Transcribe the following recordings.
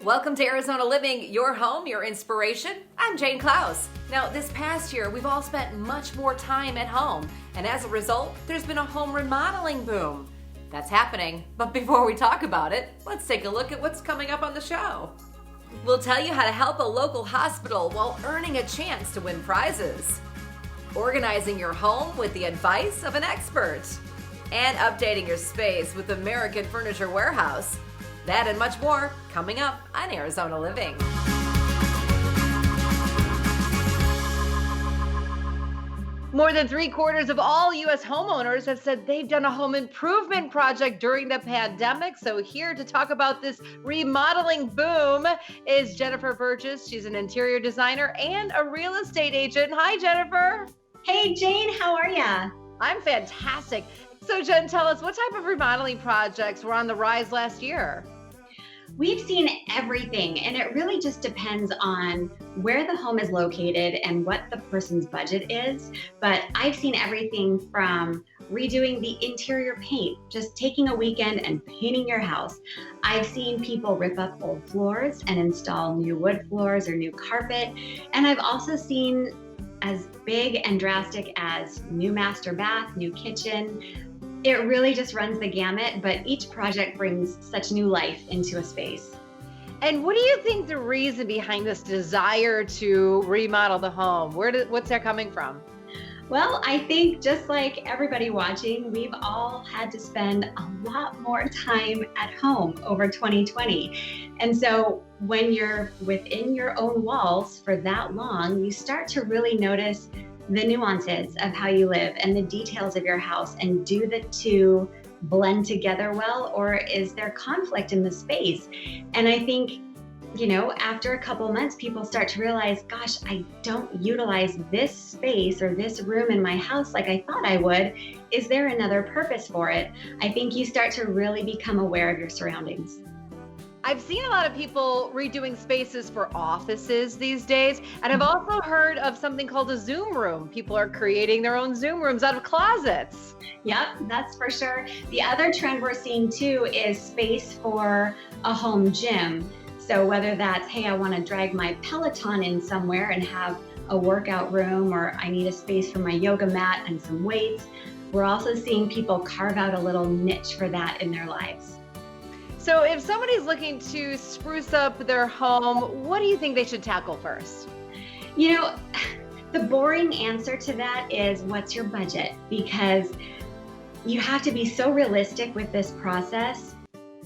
Welcome to Arizona Living, your home, your inspiration. I'm Jane Klaus. Now, this past year, we've all spent much more time at home, and as a result, there's been a home remodeling boom. That's happening, but before we talk about it, let's take a look at what's coming up on the show. We'll tell you how to help a local hospital while earning a chance to win prizes, organizing your home with the advice of an expert, and updating your space with American Furniture Warehouse. That and much more coming up on Arizona Living. More than 3/4 of all U.S. homeowners have said they've done a home improvement project during the pandemic. So here to talk about this remodeling boom is Jennifer Burgess. She's an interior designer and a real estate agent. Hi, Jennifer. Hey, Jane, how are ya? I'm fantastic. So Jen, tell us, what type of remodeling projects were on the rise last year? We've seen everything, and it really just depends on where the home is located and what the person's budget is. But I've seen everything from redoing the interior paint, just taking a weekend and painting your house. I've seen people rip up old floors and install new wood floors or new carpet. And I've also seen as big and drastic as new master bath, new kitchen. It really just runs the gamut, but each project brings such new life into a space. And what do you think the reason behind this desire to remodel the home? What's that coming from? Well, I think just like everybody watching, we've all had to spend a lot more time at home over 2020. And so when you're within your own walls for that long, you start to really notice the nuances of how you live and the details of your house, and do the two blend together well, or is there conflict in the space? And I think, after a couple months, people start to realize, gosh, I don't utilize this space or this room in my house like I thought I would. Is there another purpose for it? I think you start to really become aware of your surroundings. I've seen a lot of people redoing spaces for offices these days, and I've also heard of something called a Zoom room. People are creating their own Zoom rooms out of closets. Yep, that's for sure. The other trend we're seeing too is space for a home gym. So whether that's, hey, I want to drag my Peloton in somewhere and have a workout room, or I need a space for my yoga mat and some weights, we're also seeing people carve out a little niche for that in their lives. So if somebody's looking to spruce up their home, what do you think they should tackle first? The boring answer to that is, what's your budget? Because you have to be so realistic with this process.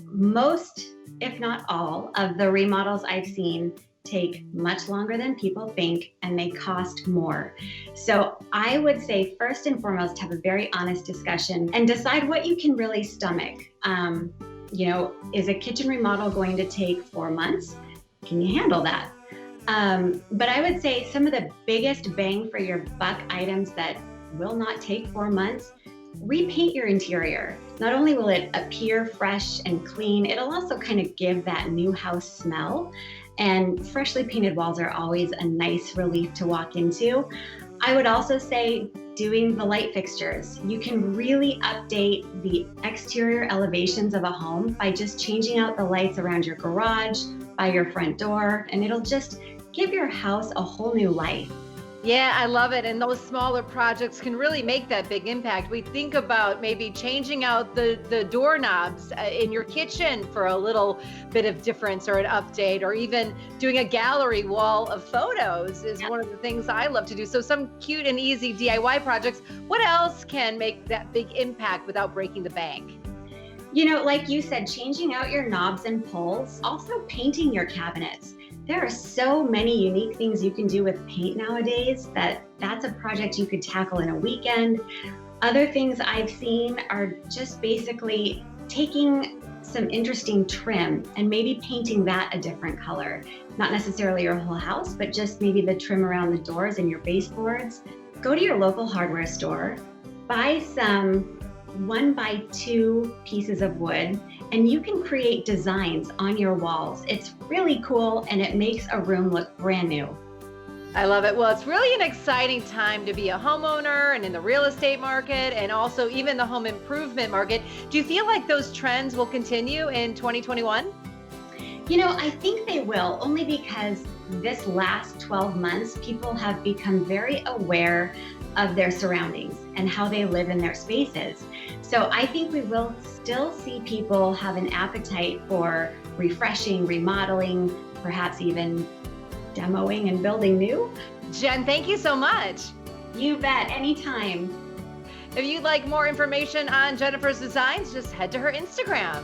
Most, if not all, of the remodels I've seen take much longer than people think, and they cost more. So I would say, first and foremost, have a very honest discussion and decide what you can really stomach. Is a kitchen remodel going to take 4 months? Can you handle that? But I would say some of the biggest bang for your buck items that will not take 4 months, repaint your interior. Not only will it appear fresh and clean, it'll also kind of give that new house smell. And freshly painted walls are always a nice relief to walk into. I would also say doing the light fixtures. You can really update the exterior elevations of a home by just changing out the lights around your garage, by your front door, and it'll just give your house a whole new life. Yeah, I love it. And those smaller projects can really make that big impact. We think about maybe changing out the doorknobs in your kitchen for a little bit of difference or an update, or even doing a gallery wall of photos is one of the things I love to do. So some cute and easy DIY projects. What else can make that big impact without breaking the bank? Like you said, changing out your knobs and pulls, also painting your cabinets. There are so many unique things you can do with paint nowadays that's a project you could tackle in a weekend. Other things I've seen are just basically taking some interesting trim and maybe painting that a different color. Not necessarily your whole house, but just maybe the trim around the doors and your baseboards. Go to your local hardware store, buy some 1x2 pieces of wood, and you can create designs on your walls. It's really cool, and it makes a room look brand new. I love it. Well, it's really an exciting time to be a homeowner and in the real estate market, and also even the home improvement market. Do you feel like those trends will continue in 2021? I think they will, only because this last 12 months, people have become very aware of their surroundings and how they live in their spaces. So I think we will still see people have an appetite for refreshing, remodeling, perhaps even demoing and building new. Jen, thank you so much. You bet, anytime. If you'd like more information on Jennifer's designs, just head to her Instagram.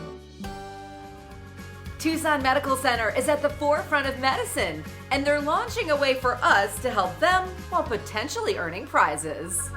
Tucson Medical Center is at the forefront of medicine, and they're launching a way for us to help them while potentially earning prizes.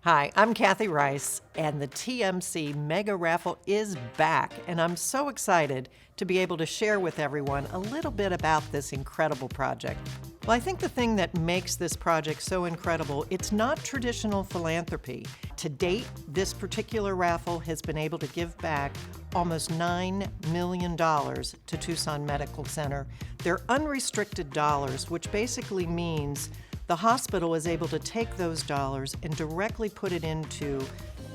Hi, I'm Kathy Rice, and the TMC Mega Raffle is back, and I'm so excited to be able to share with everyone a little bit about this incredible project. Well, I think the thing that makes this project so incredible, it's not traditional philanthropy. To date, this particular raffle has been able to give back almost $9 million to Tucson Medical Center. They're unrestricted dollars, which basically means the hospital is able to take those dollars and directly put it into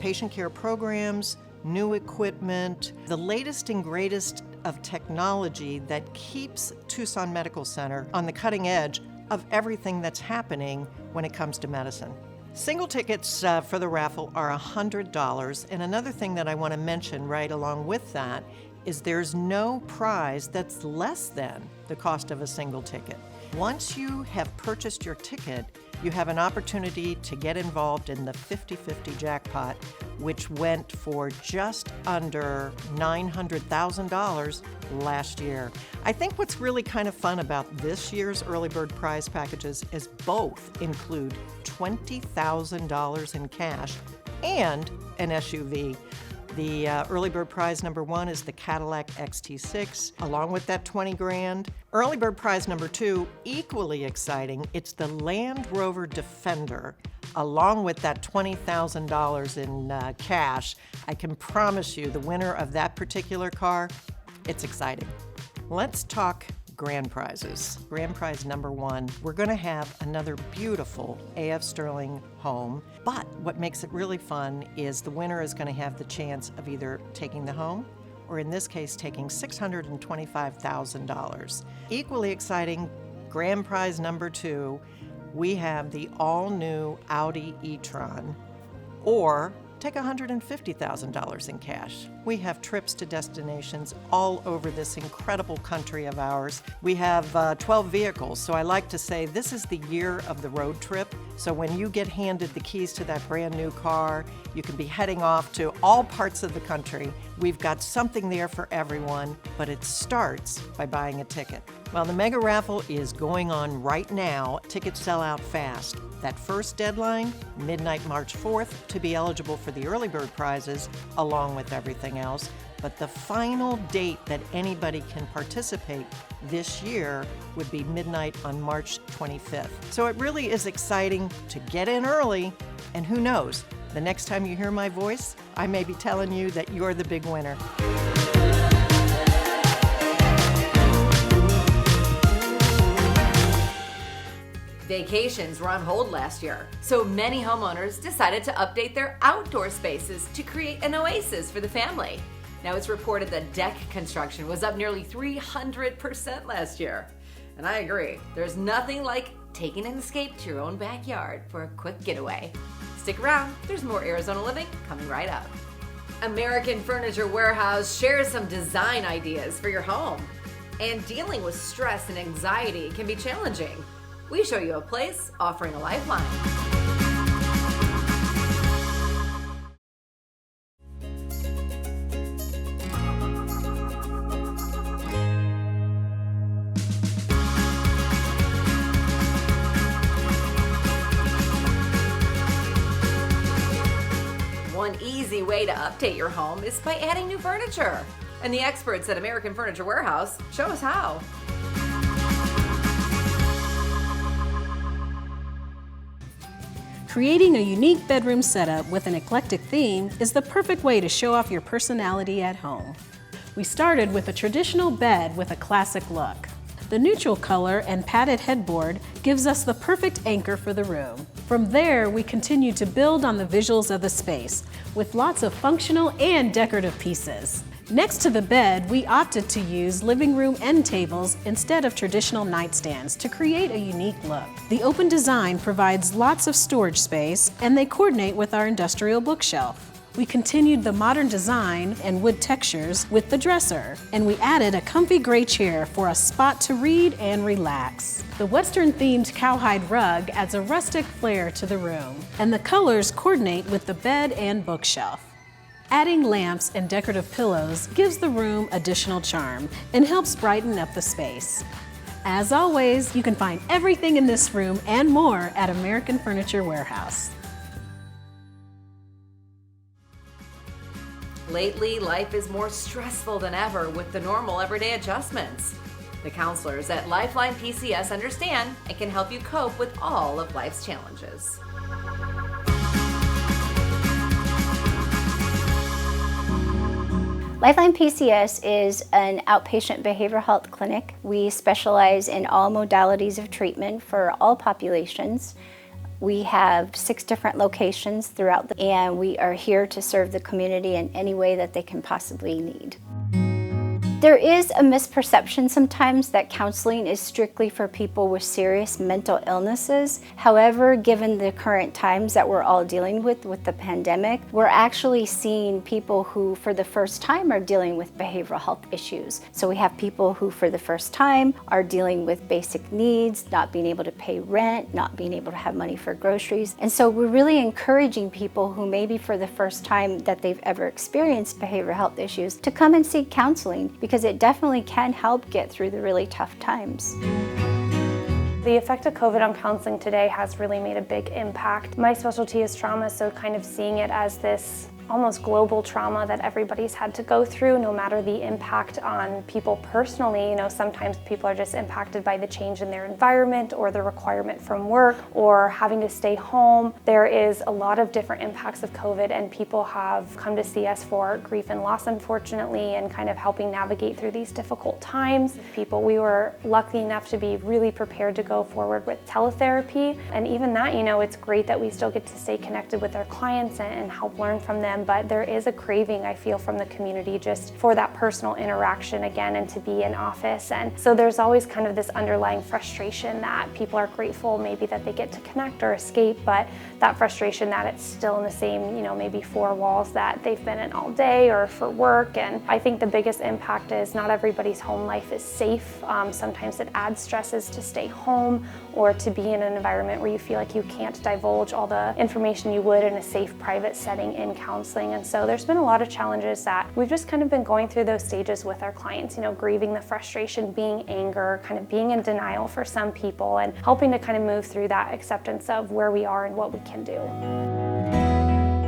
patient care programs, new equipment, the latest and greatest of technology that keeps Tucson Medical Center on the cutting edge of everything that's happening when it comes to medicine. Single tickets for the raffle are $100, and another thing that I want to mention right along with that is there's no prize that's less than the cost of a single ticket. Once you have purchased your ticket, you have an opportunity to get involved in the 50-50 jackpot, which went for just under $900,000 last year. I think what's really kind of fun about this year's early bird prize packages is both include $20,000 in cash and an SUV. The early bird prize number 1 is the Cadillac XT6, along with that 20 grand. Early bird prize number 2, equally exciting, it's the Land Rover Defender, along with that $20,000 in cash. I can promise you the winner of that particular car, it's exciting. Let's talk grand prizes. Grand prize number 1, we're going to have another beautiful AF Sterling home, but what makes it really fun is the winner is going to have the chance of either taking the home or in this case taking $625,000. Equally exciting, grand prize number 2, we have the all-new Audi e-tron, or take $150,000 in cash. We have trips to destinations all over this incredible country of ours. We have 12 vehicles, so I like to say this is the year of the road trip. So when you get handed the keys to that brand new car, you can be heading off to all parts of the country. We've got something there for everyone, but it starts by buying a ticket. Well, the Mega Raffle is going on right now. Tickets sell out fast. That first deadline, midnight March 4th, to be eligible for the early bird prizes, along with everything else. But the final date that anybody can participate this year would be midnight on March 25th. So it really is exciting to get in early, and who knows, the next time you hear my voice, I may be telling you that you're the big winner. Vacations were on hold last year, so many homeowners decided to update their outdoor spaces to create an oasis for the family. Now it's reported that deck construction was up nearly 300% last year. And I agree, there's nothing like taking an escape to your own backyard for a quick getaway. Stick around, there's more Arizona Living coming right up. American Furniture Warehouse shares some design ideas for your home. And dealing with stress and anxiety can be challenging. We show you a place offering a lifeline. One easy way to update your home is by adding new furniture. And the experts at American Furniture Warehouse show us how. Creating a unique bedroom setup with an eclectic theme is the perfect way to show off your personality at home. We started with a traditional bed with a classic look. The neutral color and padded headboard gives us the perfect anchor for the room. From there, we continue to build on the visuals of the space with lots of functional and decorative pieces. Next to the bed, we opted to use living room end tables instead of traditional nightstands to create a unique look. The open design provides lots of storage space, and they coordinate with our industrial bookshelf. We continued the modern design and wood textures with the dresser, and we added a comfy gray chair for a spot to read and relax. The Western-themed cowhide rug adds a rustic flair to the room, and the colors coordinate with the bed and bookshelf. Adding lamps and decorative pillows gives the room additional charm and helps brighten up the space. As always, you can find everything in this room and more at American Furniture Warehouse. Lately, life is more stressful than ever with the normal everyday adjustments. The counselors at Lifeline PCS understand and can help you cope with all of life's challenges. Lifeline PCS is an outpatient behavioral health clinic. We specialize in all modalities of treatment for all populations. We have 6 different locations throughout and we are here to serve the community in any way that they can possibly need. There is a misperception sometimes that counseling is strictly for people with serious mental illnesses. However, given the current times that we're all dealing with the pandemic, we're actually seeing people who for the first time are dealing with behavioral health issues. So we have people who for the first time are dealing with basic needs, not being able to pay rent, not being able to have money for groceries. And so we're really encouraging people who maybe for the first time that they've ever experienced behavioral health issues to come and seek counseling, because it definitely can help get through the really tough times. The effect of COVID on counseling today has really made a big impact. My specialty is trauma, so kind of seeing it as this almost global trauma that everybody's had to go through, no matter the impact on people personally. You know, sometimes people are just impacted by the change in their environment or the requirement from work or having to stay home. There is a lot of different impacts of COVID, and people have come to see us for grief and loss, unfortunately, and kind of helping navigate through these difficult times. We were lucky enough to be really prepared to go forward with teletherapy, and even that, you know, it's great that we still get to stay connected with our clients and help learn from them. But there is a craving, I feel, from the community just for that personal interaction again and to be in office. And so there's always kind of this underlying frustration that people are grateful maybe that they get to connect or escape, but that frustration that it's still in the same, you know, maybe 4 walls that they've been in all day or for work. And I think the biggest impact is not everybody's home life is safe. Sometimes it adds stresses to stay home or to be in an environment where you feel like you can't divulge all the information you would in a safe, private setting in counseling. And so there's been a lot of challenges that we've just kind of been going through those stages with our clients, you know, grieving the frustration, being anger, kind of being in denial for some people, and helping to kind of move through that acceptance of where we are and what we can do.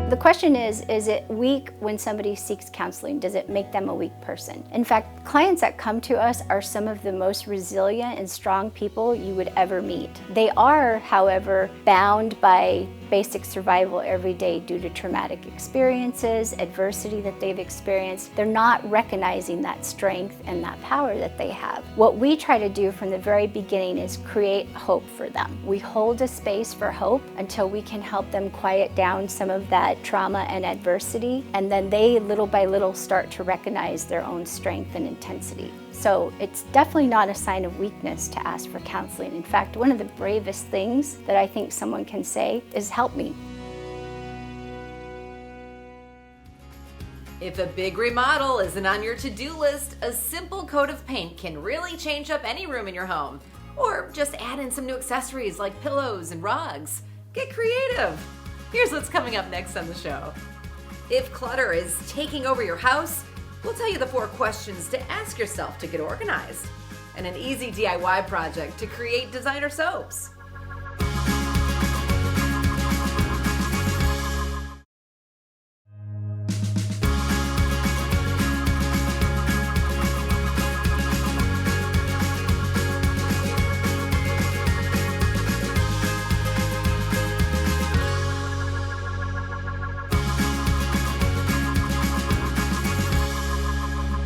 The question is it weak when somebody seeks counseling? Does it make them a weak person? In fact, clients that come to us are some of the most resilient and strong people you would ever meet. They are, however, bound by basic survival every day due to traumatic experiences, adversity that they've experienced. They're not recognizing that strength and that power that they have. What we try to do from the very beginning is create hope for them. We hold a space for hope until we can help them quiet down some of that trauma and adversity, and then they little by little start to recognize their own strength and intensity. So it's definitely not a sign of weakness to ask for counseling. In fact, one of the bravest things that I think someone can say is, "Help me." If a big remodel isn't on your to-do list, a simple coat of paint can really change up any room in your home. Or just add in some new accessories like pillows and rugs. Get creative. Here's what's coming up next on the show. If clutter is taking over your house, we'll tell you the 4 questions to ask yourself to get organized, and an easy DIY project to create designer soaps.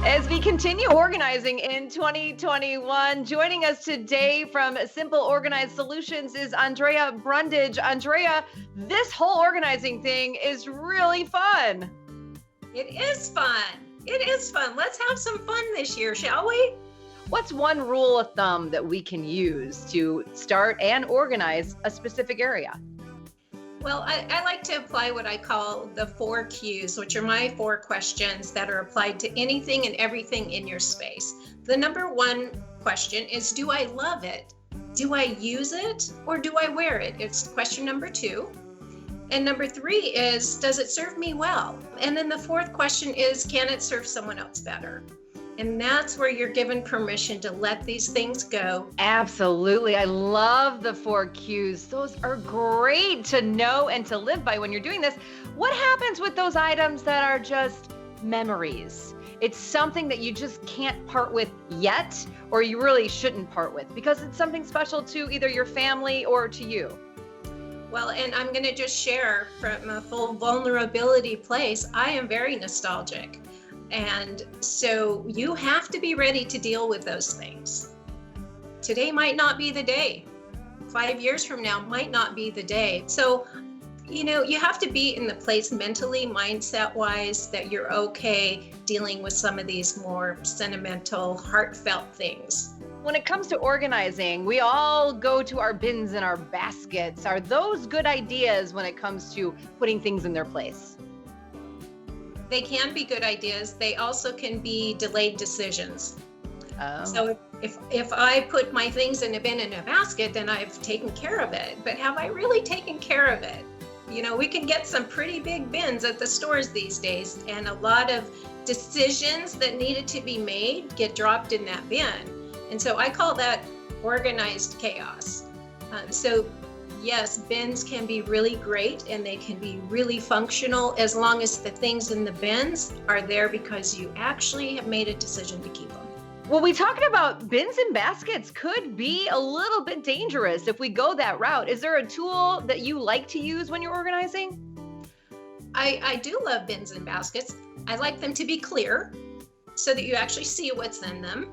As we continue organizing in 2021. Joining us today from Simple Organized Solutions is Andrea Brundage. Andrea, this whole organizing thing is really fun. It is fun. It is fun. Let's have some fun this year, shall we? What's one rule of thumb that we can use to start and organize a specific area? Well, I like to apply what I call the 4 Qs, which are my 4 questions that are applied to anything and everything in your space. The number 1 question is, do I love it? Do I use it? Or do I wear it? It's question number 2. And number 3 is, does it serve me well? And then the 4th question is, can it serve someone else better? And that's where you're given permission to let these things go. Absolutely. I love the 4 Qs. Those are great to know and to live by when you're doing this. What happens with those items that are just memories? It's something that you just can't part with yet, or you really shouldn't part with because it's something special to either your family or to you. Well, and I'm going to just share from a full vulnerability place. I am very nostalgic. And so you have to be ready to deal with those things. Today might not be the day. 5 years from now might not be the day. So, you have to be in the place mentally, mindset-wise, that you're okay dealing with some of these more sentimental, heartfelt things. When it comes to organizing, we all go to our bins and our baskets. Are those good ideas when it comes to putting things in their place? They can be good ideas. They also can be delayed decisions. Oh. So if I put my things in a bin and a basket, then I've taken care of it. But have I really taken care of it? We can get some pretty big bins at the stores these days, and a lot of decisions that needed to be made get dropped in that bin. And so I call that organized chaos. Yes, bins can be really great and they can be really functional as long as the things in the bins are there because you actually have made a decision to keep them. Well, we talking about bins and baskets could be a little bit dangerous if we go that route. Is there a tool that you like to use when you're organizing? I do love bins and baskets. I like them to be clear so that you actually see what's in them.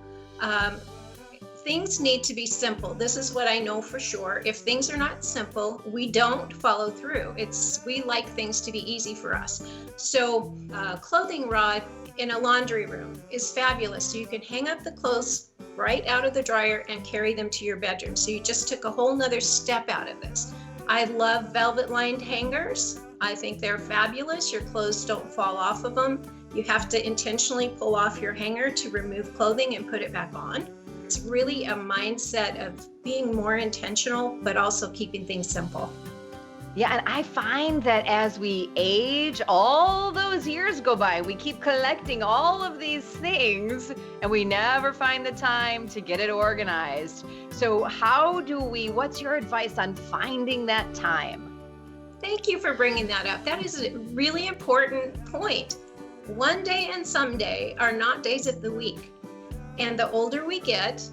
Things need to be simple. This is what I know for sure. If things are not simple, we don't follow through. We like things to be easy for us. So clothing rod in a laundry room is fabulous. So you can hang up the clothes right out of the dryer and carry them to your bedroom. So you just took a whole nother step out of this. I love velvet lined hangers. I think they're fabulous. Your clothes don't fall off of them. You have to intentionally pull off your hanger to remove clothing and put it back on. It's really a mindset of being more intentional, but also keeping things simple. Yeah, and I find that as we age, all those years go by, we keep collecting all of these things and we never find the time to get it organized. So what's your advice on finding that time? Thank you for bringing that up. That is a really important point. One day and someday are not days of the week. And the older we get,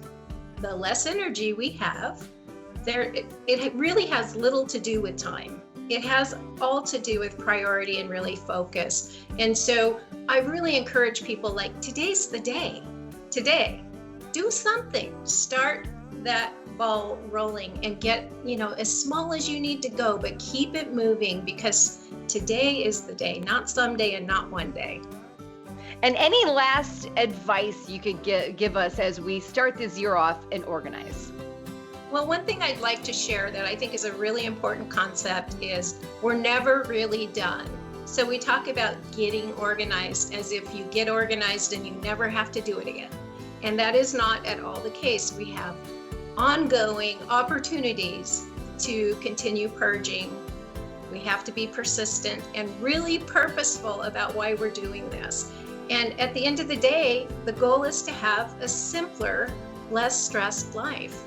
the less energy we have. It really has little to do with time. It has all to do with priority and really focus. And so I really encourage people, like, today's the day. Today, do something. Start that ball rolling and get, as small as you need to go, but keep it moving because today is the day, not someday and not one day. And any last advice you could give us as we start this year off and organize? Well, one thing I'd like to share that I think is a really important concept is we're never really done. So we talk about getting organized as if you get organized and you never have to do it again. And that is not at all the case. We have ongoing opportunities to continue purging. We have to be persistent and really purposeful about why we're doing this. And at the end of the day, the goal is to have a simpler, less stressed life.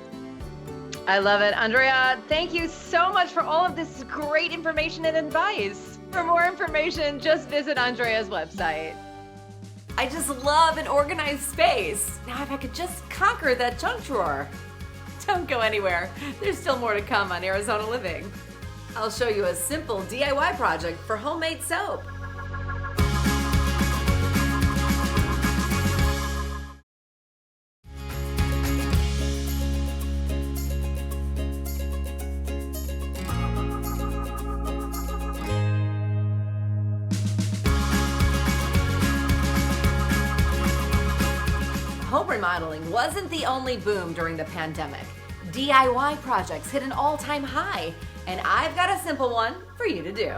I love it. Andrea, thank you so much for all of this great information and advice. For more information, just visit Andrea's website. I just love an organized space. Now, if I could just conquer that junk drawer. Don't go anywhere. There's still more to come on Arizona Living. I'll show you a simple DIY project for homemade soap. remodeling wasn't the only boom during the pandemic. DIY projects hit an all-time high, and I've got a simple one for you to do.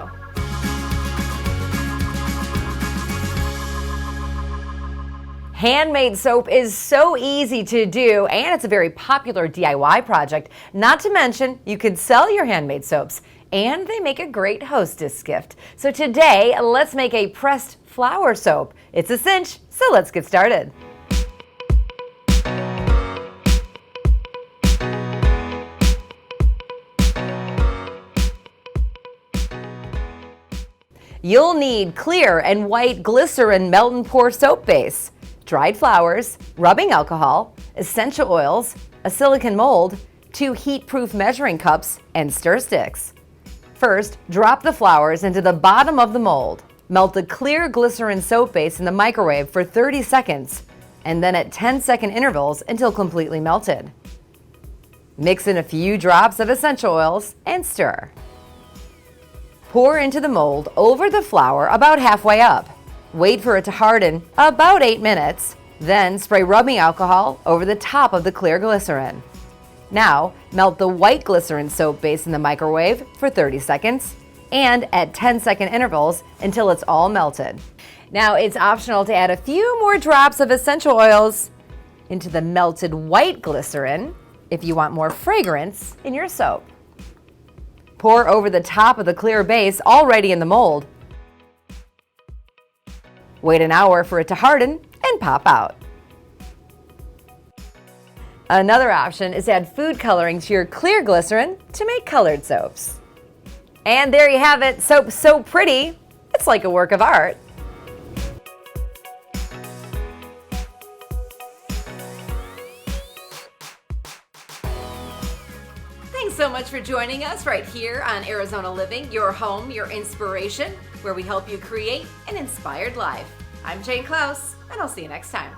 Handmade soap is so easy to do, and it's a very popular DIY project. Not to mention, you could sell your handmade soaps, and they make a great hostess gift. So today, let's make a pressed flower soap. It's a cinch, so let's get started. You'll need clear and white glycerin melt and pour soap base, dried flowers, rubbing alcohol, essential oils, a silicone mold, 2 heat-proof measuring cups, and stir sticks. First, drop the flowers into the bottom of the mold. Melt the clear glycerin soap base in the microwave for 30 seconds, and then at 10-second intervals until completely melted. Mix in a few drops of essential oils and stir. Pour into the mold over the flour about halfway up. Wait for it to harden about 8 minutes, then spray rubbing alcohol over the top of the clear glycerin. Now, melt the white glycerin soap base in the microwave for 30 seconds and at 10-second intervals until it's all melted. Now, it's optional to add a few more drops of essential oils into the melted white glycerin if you want more fragrance in your soap. Pour over the top of the clear base already in the mold. Wait an hour for it to harden and pop out. Another option is to add food coloring to your clear glycerin to make colored soaps. And there you have it, soap so pretty, it's like a work of art. Thanks so much for joining us right here on Arizona Living, your home, your inspiration, where we help you create an inspired life. I'm Jane Klaus, and I'll see you next time.